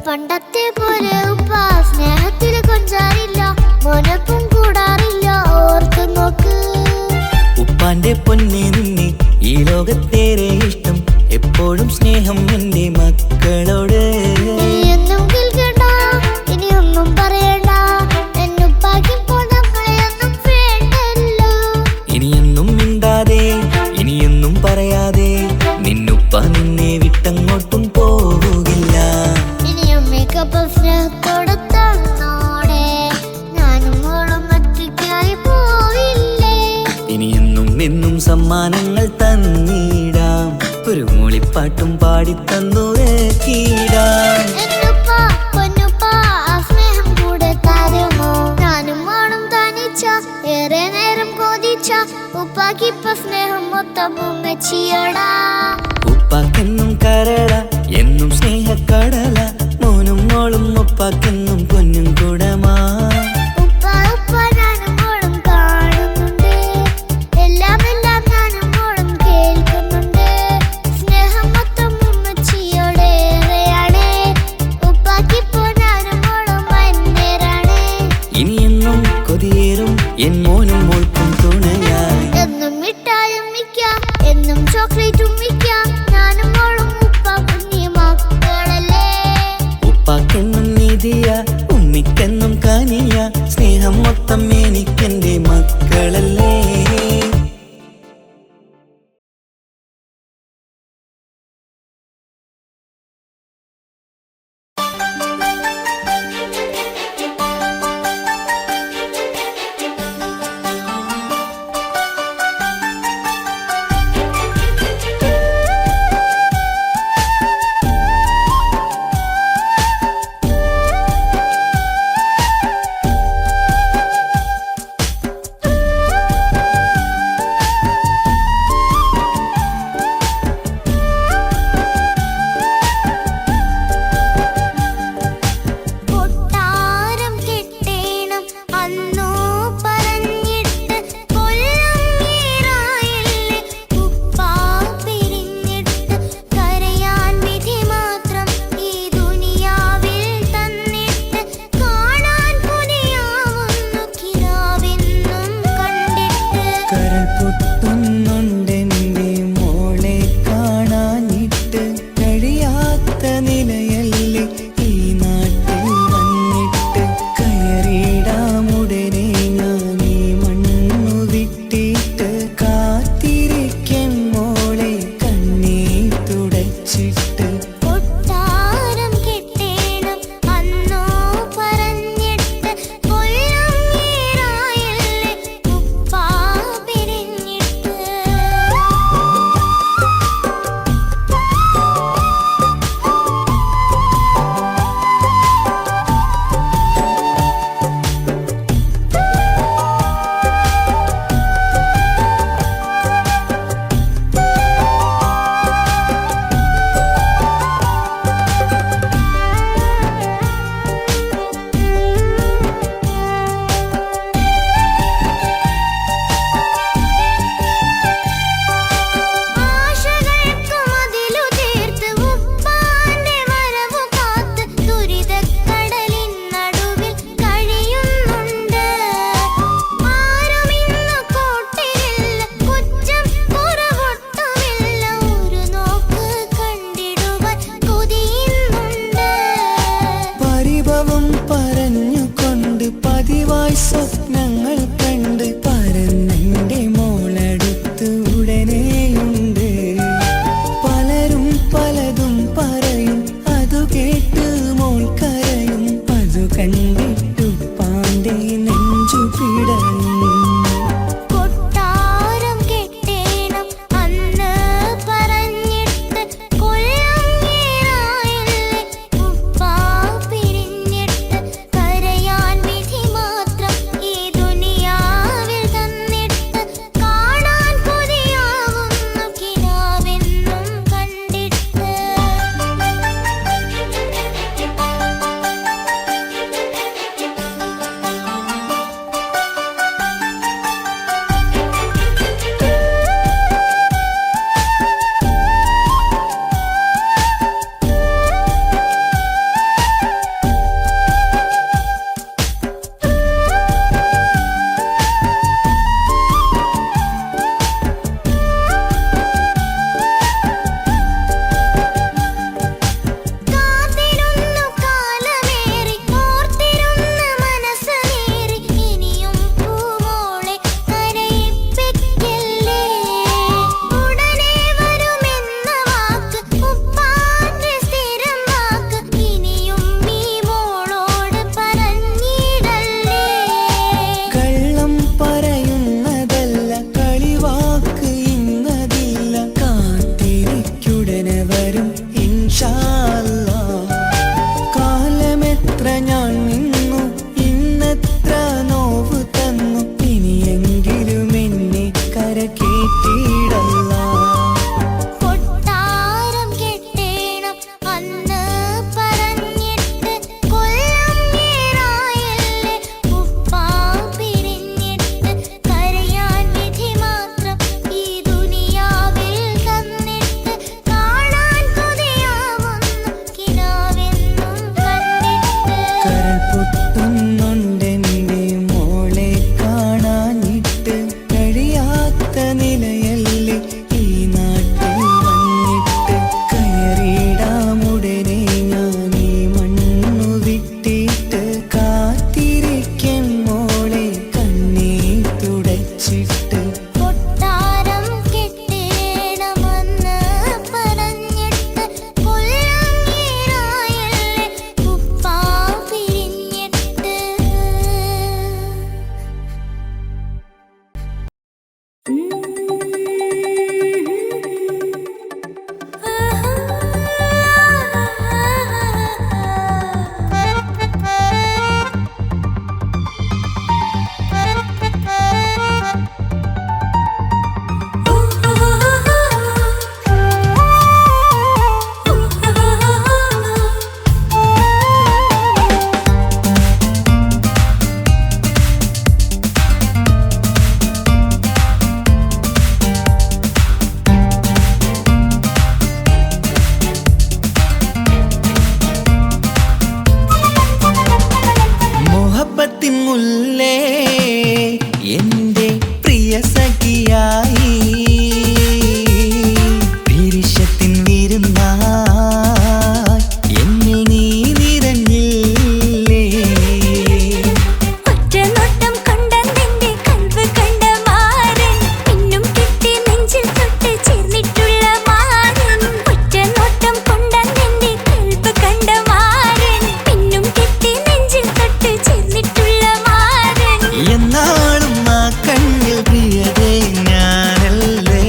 പണ്ടത്തെ പോലെ ഉപ്പ സ്നേഹത്തിൽ കൊഞ്ചാറില്ല, മോനൊപ്പം കൂടാറില്ല, ഓർത്തു നോക്ക്.
ഉപ്പാന്റെ പൊന്നെ നിന്നെ ഈ ലോകത്തേറെ ഇഷ്ടം, എപ്പോഴും സ്നേഹം എന്റെ മക്കളോട്.
ഇനിയൊന്നും കേൾക്കണ്ട, ഇനിയൊന്നും പറയണ്ട, എന്നുപ്പാക്കിപ്പോൾ നമ്മളെയൊന്നും വേണ്ടല്ലോ.
ഇനിയൊന്നും മിണ്ടാതെ ഇനിയൊന്നും പറയാതെ, നിന്നുപ്പ നിന്നെ വിട്ടങ്ങോട്ടും പോവുകില്ല.
ഇനിയും മേക്കപ്പ് സ്നേഹത്തോടെ തന്നോടെ, ഞാനും മോളും ഒറ്റയ്ക്കായി പോവില്ലേ.
ഇനിയെന്നും എന്നും സമ്മാനങ്ങൾ തന്നീടാം, ഒരു മൂളിപ്പാട്ടും പാടിത്തന്നുറക്കിടാം.
എന്നുപ്പ പൊന്നുപ്പ ആ സ്നേഹം കൂടെ തരുമോ? ഞാനും മോളും തനിച്ച ഏറെ നേരം കൊതിച്ച ഉപ്പാക്കിപ്പ സ്നേഹം മൊത്തം ഉമ്മച്ചിയോടാ.
ഉപ്പാക്കെന്നും കരള എന്നും സ്നേഹക്കടല, മോനും മോളും ഉപ്പാക്കെന്നും പൊന്നും കുടമാ.
ഉപ്പ ഉപ്പ ഞാനും മോളും കാണുന്നുണ്ട്, എല്ലാം എല്ലാം ഞാനും മോളും കേൾക്കുന്നുണ്ട്. സ്നേഹം മൊത്തം ഉമ്മച്ചിയോടേറെയാണ്, ഉപ്പാക്കിപ്പോ ഞാനും മോളും അന്യരാണ്.
ഇനിയെന്നും കൊതിയേറും എൻ മോനും മോൾക്കും തുണയായി,
എന്നും മിഠായും മിക്കാം, എന്നും ചോക്ലേറ്റും മിക്കാം, ഞാനും മോളും ഉപ്പ കുഞ്ഞി മക്കളല്ലേ.
ഉപ്പാക്കെന്നും നിധിയ ഉമ്മിക്കെന്നും കനിയ, സ്നേഹം മൊത്തം എനിക്കെന്റെ മക്കളല്ലേ. എത്തുന്നുണ്ടെൻ്റെ മോളെ കാണാനിട്ട് കഴിയാത്ത നിലയല്ലേ ഈ നാട്ടിൽ വന്നിട്ട് കയറിയിടാമുടനെ ഞാൻ ഈ മണ്ണു വിട്ടിട്ട് കാത്തിരിക്കും മോളെ കണ്ണീർ തുടച്ചിട്ട്
കൊട്ടാരം കെട്ടിടമെന്ന് പറഞ്ഞിട്ട് കൊല്ലങ്ങീറായല്ലേ ഉപ്പാ പിരിഞ്ഞിട്ട്.
മുഹബത്തിൻ മുല്ലേ എൻ്റെ പ്രിയ സഖിയായി പിരിശത്തിൻ വിരുന്നായി എന്നിൽ നീ നിറഞ്ഞില്ലേ
ഒറ്റനോട്ടം കൊണ്ടെന്റെ കൽവ് കണ്ട മാരൻ പിന്നും കിട്ടി നെഞ്ചിൽ തൊട്ട് ചേർന്നിട്ടുള്ള മാരൻ ഒറ്റനോട്ടം കൊണ്ടെന്റെ കൽവ് കണ്ട മാരൻ പിന്നും കിട്ടി നെഞ്ചിൽ തൊട്ട് ചേർന്നിട്ടുള്ള മാരൻ
എന്നാളും ആ കണ്ണിൽ പ്രിയതേ ഞാനല്ലേ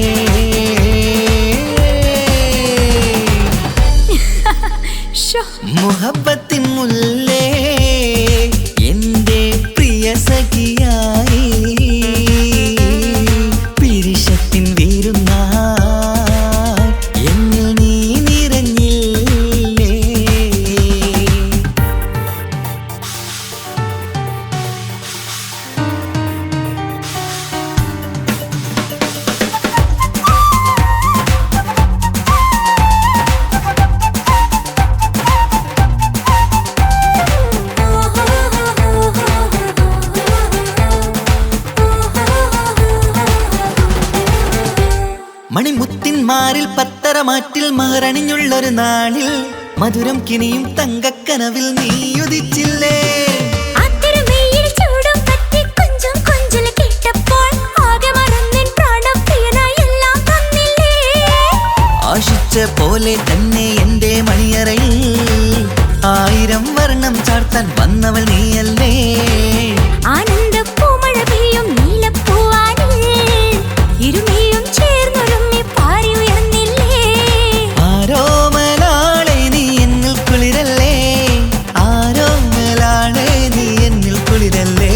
മുഹബത്തിൻ മുല്ലേ എൻ്റെ പ്രിയ സഖിയായി പിരിശത്തിൻ വിരുന്നായി എന്നിൽ നീ നിറഞ്ഞില്ലേ മണിമുത്തിന്മാരിൽ പത്തരമാറ്റിൽ മഹറണിഞ്ഞുള്ളൊരു നാളിൽ മധുരം കിനിയും തങ്കക്കനവിൽ നീ ഉദിച്ചില്ലേ
ആത്തിരമേയിൽ ചൂടും പറ്റി കൊഞ്ചും കൊഞ്ചൽ കേട്ടപ്പോൾ ആകെ മറന്നിൻ പ്രാണപ്രിയനായി എല്ലാം തന്നില്ലേ
ആശിച്ച പോലെ തന്നെ എൻ്റെ മണിയറയിൽ 1000 വർണ്ണം ചാർത്താൻ വന്നവൾ നീയല്ലേ
ആനന്ദ പൂമഴ പെയ്യും നീലപ്പൂവാനിൽ ഇരുമയും ചേർന്നൊരുമ്മി പാരി ഉയർന്നില്ലേ
ആരോമലാളെ നീ എന്നിൽ കുളിരല്ലേ ആരോമലാളെ നീ എന്നിൽ കുളിരല്ലേ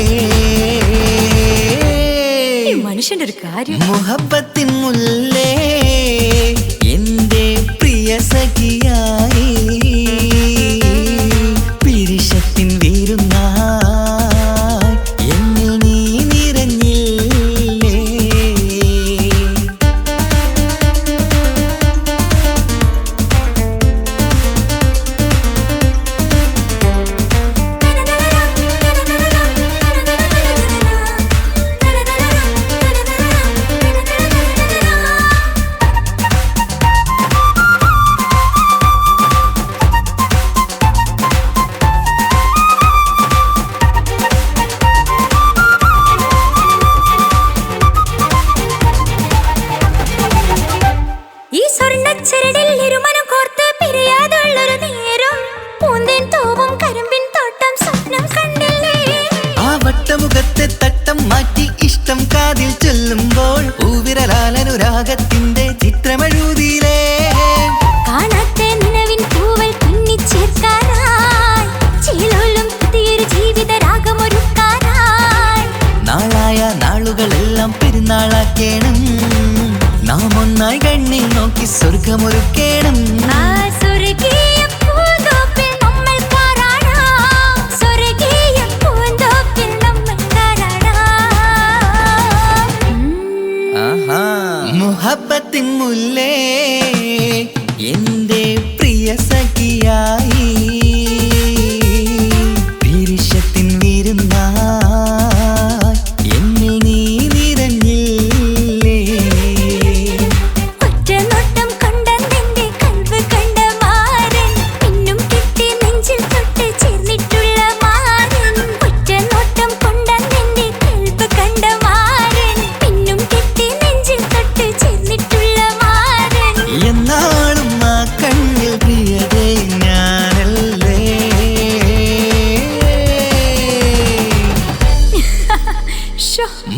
മനുഷ്യന്റെ ഒരു കാര്യം
മുഹബത്തിൻ മുല്ലേ എൻ്റെ പ്രിയ സഖിയായി പിരിശത്തിൻ വിരുന്നായി എന്നിൽ നീ നിറഞ്ഞില്ലേ
ഈ സ്വർണ്ണച്ചരടിൽ ഇരുമനം കോർത്ത് പിരിയാതുള്ളൊരു നേരം പൂന്തേൻ തൂവും കരിമ്പിൻ തോട്ടം സ്വപ്നം കണ്ടില്ലേ
ആ വട്ടമുഖത്തെ തട്ടം മാറ്റി ഇഷ്ടം കാതിൽ ചൊല്ലുമ്പോൾ പൂവിരലാലനുരാഗത്തിന്റെ ചിത്രമെഴുതിയിലേ
കാണാത്ത നിലവിൻ പൂവൽ തുന്നിച്ചേർക്കാനായി ചീലോലും പുതിയൊരു ജീവിത രാഗമൊരുക്കാനായി
നാളായ നാളുകളെല്ലാം പെരുന്നാളാക്കേണം നാം ഒന്നായി കണ്ണിൽ നോക്കി സ്വർഗമൊരുക്കേണം
ആ സ്വർഗീയ പൂന്തോപ്പിൽ നമ്മൾ പാറാടാം സ്വർഗീയ പൂന്തോപ്പിൽ നമ്മൾ പാറാടാം
ആഹാ മുഹബത്തിൻ മുല്ലേ എൻ്റെ പ്രിയ സഖിയായി പിരിശ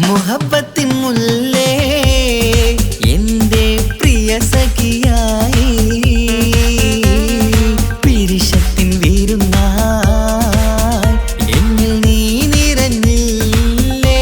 മുഹബത്തിൻ മുല്ലേ എന്റെ പ്രിയ സഖിയായി പിരിശത്തിൻ വീരുന്നായി എന്നിൽ നീ നിറഞ്ഞില്ലേ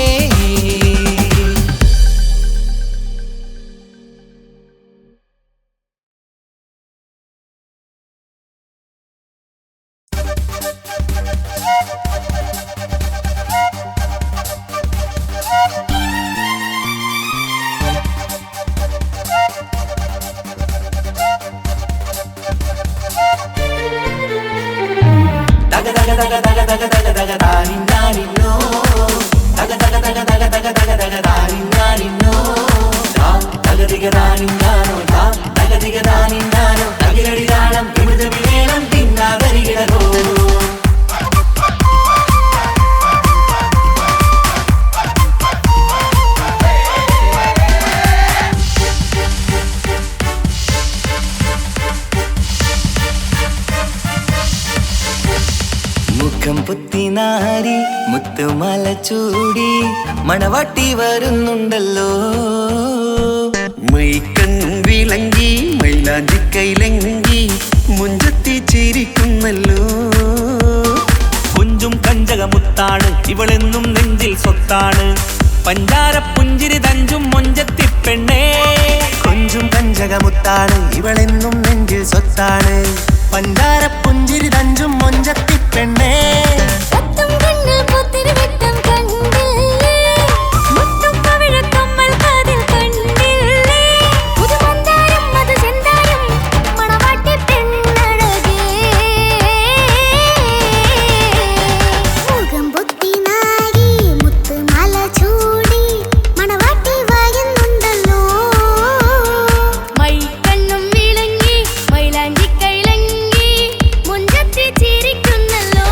മുഖം പുത്തിനാരി മുത്തുമല ചൂടി മണവാട്ടി വരുന്നുണ്ടല്ലോ മൈക്കണ്ണും വിളങ്ങി മൈലാഞ്ചി കൈലങ്കി മുഞ്ചത്തി ചിരിക്കുന്നല്ലോ
കുഞ്ചും കഞ്ചകമുത്താണ് ഇവളെന്നും നെഞ്ചിൽ സ്വത്താണ് പഞ്ചാര പുഞ്ചിരി തഞ്ചും മൊഞ്ചത്തി പെണ്ണേ
കൊഞ്ചും കഞ്ചകമുത്താണ് ഇവളെന്നും നെഞ്ചിൽ സ്വത്താണ് പഞ്ചാര പുഞ്ചിരി തഞ്ചും മൊഞ്ചത്തി പെണ്ണേ
സത്തും കണ്ണിൽ പൂത്തിരി വെട്ടം കണ്ടില്ലേ മുത്തും പവിഴക്കമ്മൽ കാതിൽ കണ്ടില്ലേ പുതുമന്ദാരം മധു ചെന്താരം മണവാട്ടി പെണ്ണഴകേ മുഖം പൊത്തി നാരി മുത്തുമാല ചൂടി മണവാട്ടി വായുന്നുണ്ടല്ലോ മൈക്കണ്ണും വിളങ്ങി മൈലാഞ്ചി കൈലങ്കി മുഞ്ചത്തി ചിരിക്കുന്നല്ലോ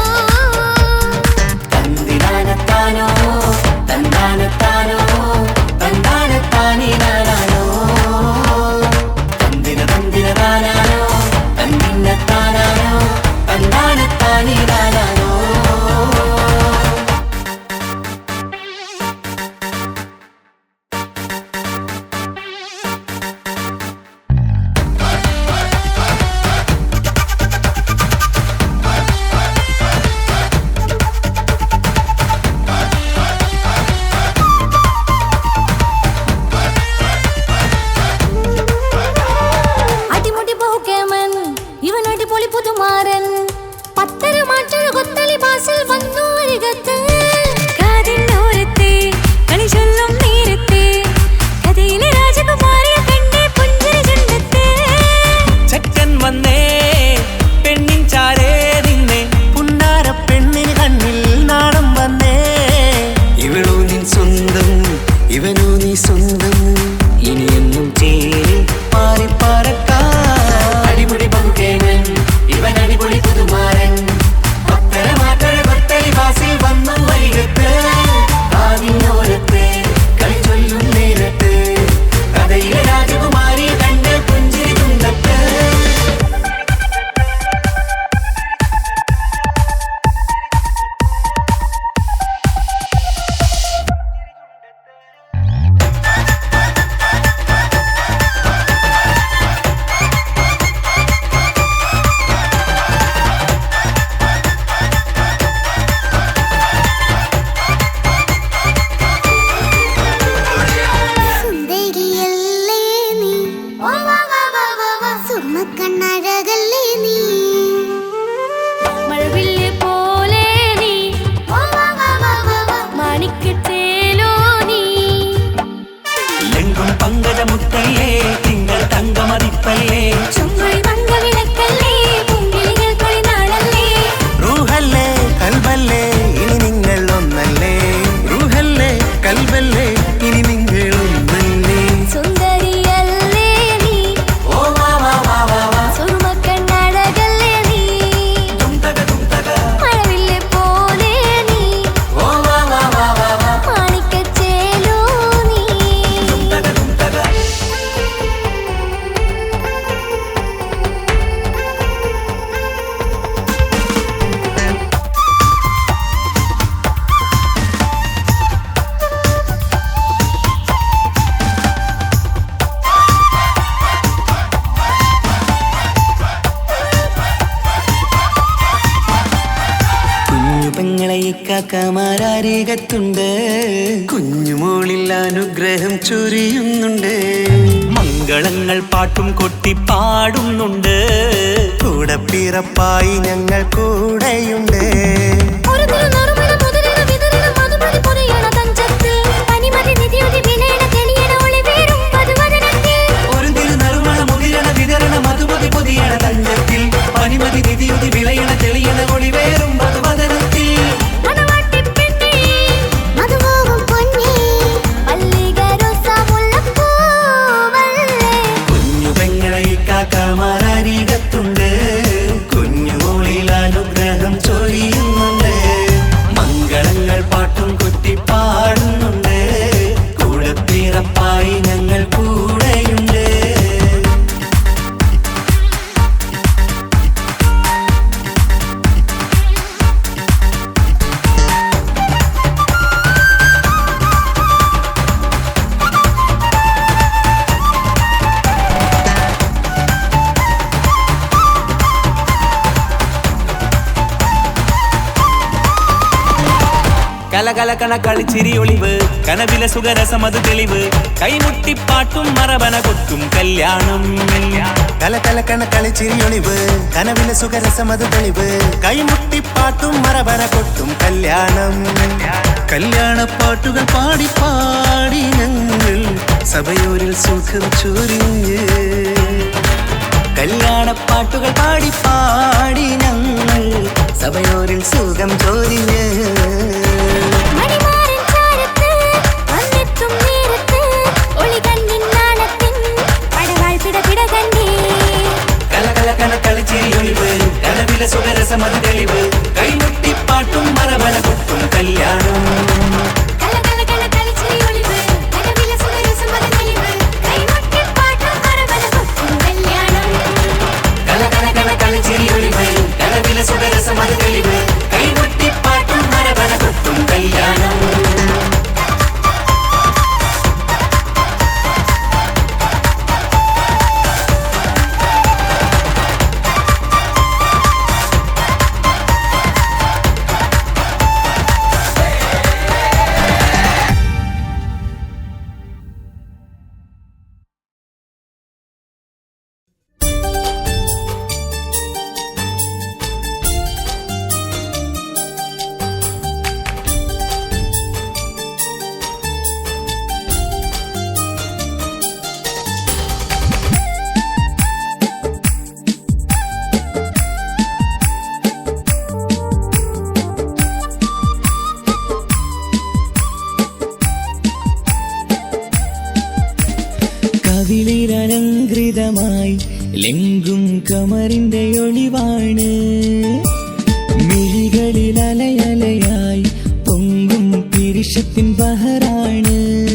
ഇക്കാക്കമാരരികത്തുണ്ട്. കുഞ്ഞുമോളിൽ അനുഗ്രഹം ചൊരിയുന്നുണ്ട്.
മംഗളങ്ങൾ പാട്ടും കൊട്ടി പാടുന്നുണ്ട്.
കൂടെ പിറപ്പായി ഞങ്ങൾ കൂടെയുണ്ട്.
ികത്തുണ്ട് കുഞ്ഞുമോളിൽ അനുഗ്രഹം ചൊരിയുന്നുണ്ട്. മംഗളങ്ങൾ പാട്ടും കൊട്ടി പാടുന്നുണ്ട്. കൂടെ പിറപ്പായി ഞങ്ങൾ കൂടെയുണ്ട്. കലകലകണ കളിച്ചിരി ഒളിവ് കനവിലെ സുഖരസമത് തെളിവ് കൈമുട്ടിപ്പാട്ടും മറവന കൊത്തും കല്യാണം.
കലകലകണ കളിച്ചിരി ഒളിവ് കനവിലെ സുഖരസമത് തെളിവ് കൈമുട്ടിപ്പാട്ടും മറവന കൊട്ടും കല്യാണം. കല്യാണപ്പാട്ടുകൾ പാടി പാടി ഞങ്ങൾ സഭയോരിൽ സുഖം ചൊരിഞ്ഞ്. കല്യാണപ്പാട്ടുകൾ പാടി പാടി ഞങ്ങൾ സഭയോരിൽ സുഖം ചൊരിഞ്ഞ്. കനവിലെ സുഖരസമത് തെളിവ് കൈമുട്ടിപ്പാട്ടും മറവന കൊട്ടും കല്യാണം. കലകലകണ കളിച്ചിരി ഒളിവ് കനവിലെ സുഖരസമത് തെളിവ് കൈമുട്ടിപ്പാട്ടും മറവന കൊട്ടും കല്യാണം.
കവിളിലലങ്കൃതമായി ലെങ്കും കമറിന്റെ ഒളിവാണ്. മിഴികളിൽ അലയലയായി പൊങ്കും പിരിശത്തിൻ ബഹറാണ്.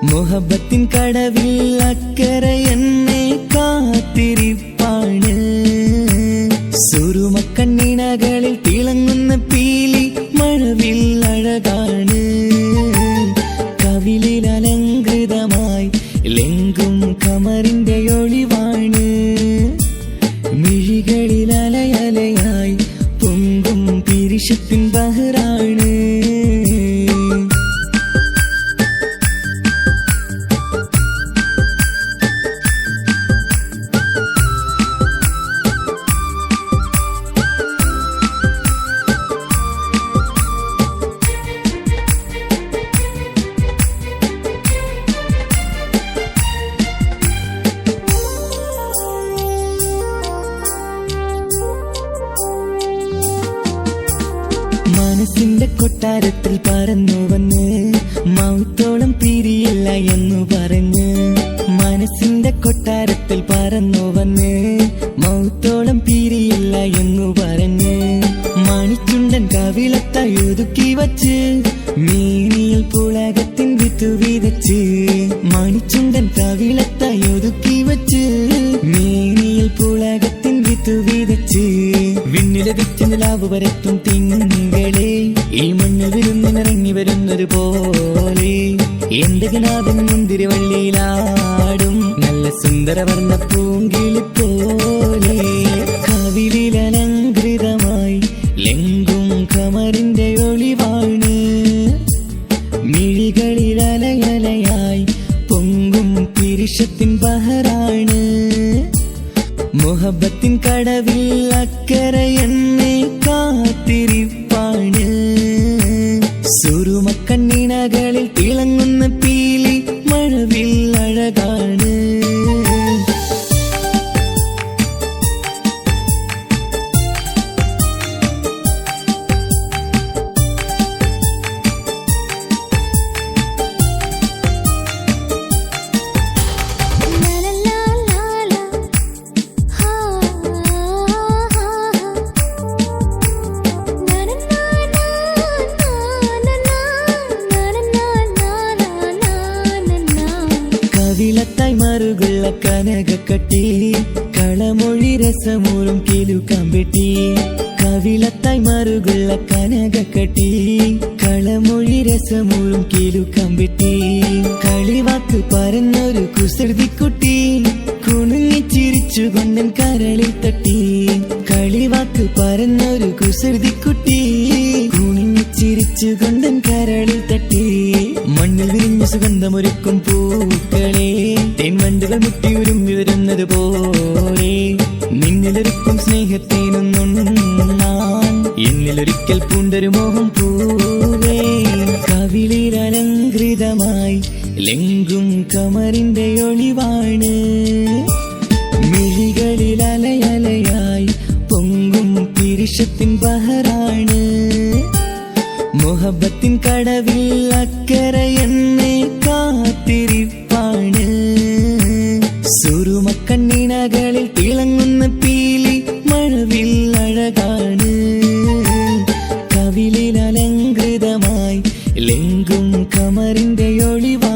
മുഹബത്തിൻ കടവിൽ അക്കരെ എന്നെ കാത്തിരിപ്പാണ്. സുറുമക്കണ്ണിണകളിൽ തിളങ്ങുന്ന പീലി മഴവിൽ അഴകാണ്. കവിളിൽ അലങ്കൃതമായി ലെങ്കും കമറിന്റെ ഒളിവാണ്. മിഴികളിൽ അലയലയായി പൊങ്കും പിരിശത്തിൻ ബഹറാണ്. മനസ്സിന്റെ കൊട്ടാരത്തിൽ പറന്നു വന്ന് മൗത്തോളം പിരിയില്ല എന്നു പറഞ്ഞ്. മനസ്സിന്റെ കൊട്ടാരത്തിൽ പറന്നു വന്ന് മൗത്തോളം പിരിയില്ല എന്നു പറഞ്ഞ്. മണിച്ചുണ്ടൻ കവിളത്തായി ഒതുക്കി വച്ച് മേനിയിൽ പുളകത്തിൻ വിത്തു വിതച്ച്. മണിച്ചുണ്ടൻ കവിളത്തായി ഒതുക്കി വച്ച് മേനിയിൽ പുളകത്തിൻ വിത്തു വിതച്ച്. വിണ്ണിലതിച്ച് നിലാവ് വരത്തും തിങ്കളെ ഈ മണ്ണിൽ വിരുന്നിനിറങ്ങി വരുന്നൊരു പോലെ. എന്റെ ഗനാഥൻ മുന്തിരിവള്ളിയിലാടും നല്ല സുന്ദരവർണ്ണ പൂങ്കിളി പോലെ. കവിളിലലങ്കൃതമായി ലെങ്കും കമറിന്റെ കമറിന്റെ ഒളിവാണ് മിഴികളിൽ അലയലയായി പൊങ്കും പിരിശത്തിൻ ബഹറാണ് മുഹബത്തിൻ കടവിൽ അക്കരെ എന്നെ കാത്തിരിപ്പാണ് സുറുമക്കണ്ണിണകളിൽ തിളങ്ങുന്ന പീലി മഴവിൽ അഴകാണ് കവിളത്തായി മറുകുള്ള കനകക്കട്ടി കളമൊഴി രസമൂറും കിലുക്കാമ്പെട്ടി കവിളത്തായി മറുകുള്ള കനകക്കട്ടി കളമൊഴി രസമൂറും കിലുക്കാമ്പെട്ടി കളിവാക്ക് പറഞ്ഞൊരു കുസൃതിക്കുട്ടി കുണുങ്ങിച്ചിരിച്ചു കൊണ്ടൻ കരളിൽ തട്ടി കളിവാക്ക് പറഞ്ഞൊരു കുസൃതിക്കുട്ടി കുണുങ്ങിച്ചിരിച്ചു കൊണ്ടൻ കരളിൽ തട്ടി മണ്ണിൽ വിരിഞ്ഞ സുഗന്ധമൊരുക്കും പൂക്കളെ തേൻവണ്ടുകൾ മുട്ടി ഉരുമ്പി വരുന്നത് പോലെ നിന്നിലൊരുക്കും സ്നേഹത്തേനൊന്നുണ്ണാൻ എന്നിലൊരിക്കൽ പൂണ്ടൊരു മോഹം പൂവേ കവിളിൽ അലങ്കൃതമായി ലെങ്കും കമറിന്റെ ഒളിവാണ് മിഴികളിൽ അലയലയായി പൊങ്കും പിരിശത്തിൻ ബഹറാണ് മുഹബത്തിൻ കടവിൽ അക്കരെ എന്നെ കാത്തിരിപ്പാണ് സുറുമക്കണ്ണിണകളിൽ തിളങ്ങുന്ന പീലി മഴവിൽ അഴകാണ് കവിളിൽ അലങ്കൃതമായി ലെങ്കും കമറിന്റെ ഒളിവാണ്